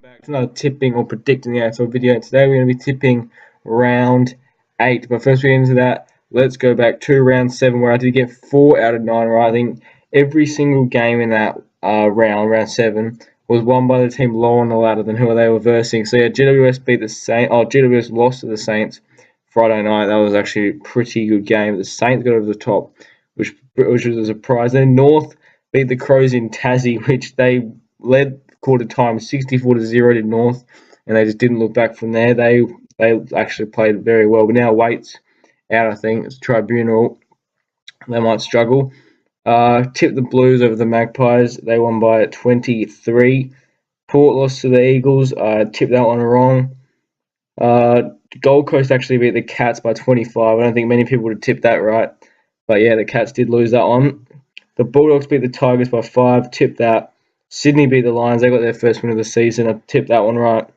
Back to another tipping or predicting the AFL video. And today we're going to be tipping round 8. But first we get into that, let's go back to round 7 where I did get 4 out of 9 right. I think every single game in that round 7, was won by the team lower on the ladder than who they were versing. So yeah, GWS beat the Saints. GWS lost to the Saints Friday night. That was actually a pretty good game. The Saints got over the top, which was a surprise. Then North beat the Crows in Tassie, which they led quarter time 64-0 to North, and they just didn't look back from there. They actually played very well, but now Waite's out. I think it's Tribunal. They might struggle. Tipped the Blues over the Magpies. They won by 23. Port lost to the Eagles. I tipped that one wrong. Gold Coast actually beat the Cats by 25. I don't think many people would have tipped that right, but yeah, the Cats did lose that one. The Bulldogs beat the Tigers by 5. Tipped that. Sydney beat the Lions. They got their first win of the season. I tipped that one right.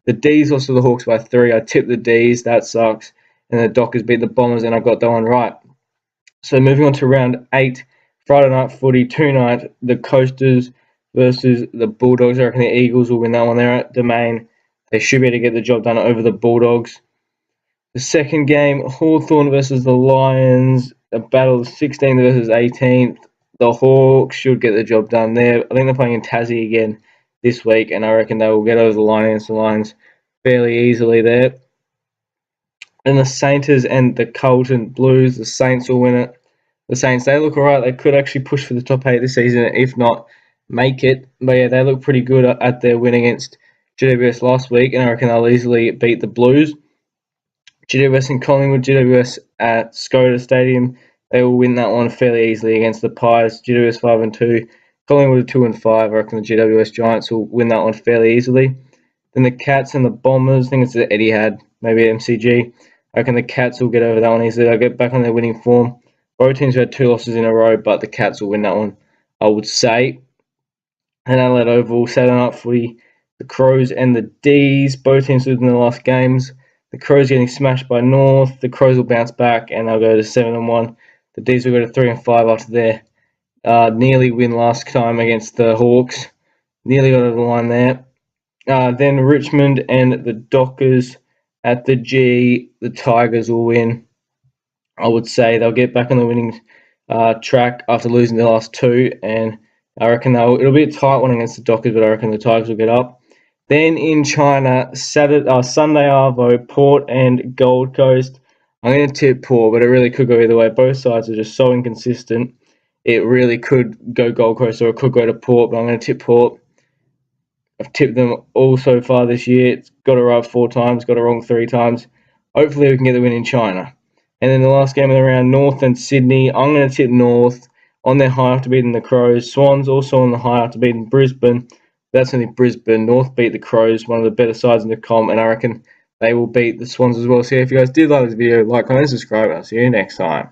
The D's lost to the Hawks by 3. I tipped the D's. That sucks. And the Dockers beat the Bombers, and I got that one right. So moving on to round 8, Friday night footy, tonight, the Coasters versus the Bulldogs. I reckon the Eagles will win that one. They're at Domain. They should be able to get the job done over the Bulldogs. The second game, Hawthorn versus the Lions. A battle of 16th versus 18th. The Hawks should get the job done there. I think they're playing in Tassie again this week, and I reckon they will get over the line against the Lions fairly easily there. And the Saints and the Carlton Blues, the Saints will win it. The Saints, they look alright. They could actually push for the top 8 this season, if not make it. But yeah, they look pretty good at their win against GWS last week, and I reckon they'll easily beat the Blues. GWS and Collingwood, GWS at Skoda Stadium. They will win that one fairly easily against the Pies. GWS 5-2. Collingwood 2-5. I reckon the GWS Giants will win that one fairly easily. Then the Cats and the Bombers. I think it's the Etihad, maybe MCG. I reckon the Cats will get over that one easily. They'll get back on their winning form. Both teams had 2 losses in a row, but the Cats will win that one, I would say. And Adelaide Oval, Saturday night footy. The Crows and the D's. Both teams losing their last games. The Crows getting smashed by North. The Crows will bounce back and they'll go to 7-1. The D's will go to 3-5 after their nearly win last time against the Hawks. Nearly got over the line there. Then Richmond and the Dockers at the G. The Tigers will win. I would say they'll get back on the winning track after losing the last 2, and I reckon it'll be a tight one against the Dockers, but I reckon the Tigers will get up. Then in China, Sunday Arvo, Port and Gold Coast. I'm going to tip Port, but it really could go either way. Both sides are just so inconsistent. It really could go Gold Coast or it could go to Port, but I'm going to tip Port. I've tipped them all so far this year. It's got it right 4 times, got it wrong 3 times. Hopefully we can get the win in China. And then the last game of the round, North and Sydney. I'm going to tip North on their high after beating the Crows. Swans also on the high after beating Brisbane. That's only Brisbane. North beat the Crows, one of the better sides in the comp, and I reckon they will beat the Swans as well. So if you guys did like this video, like, comment, and subscribe. I'll see you next time.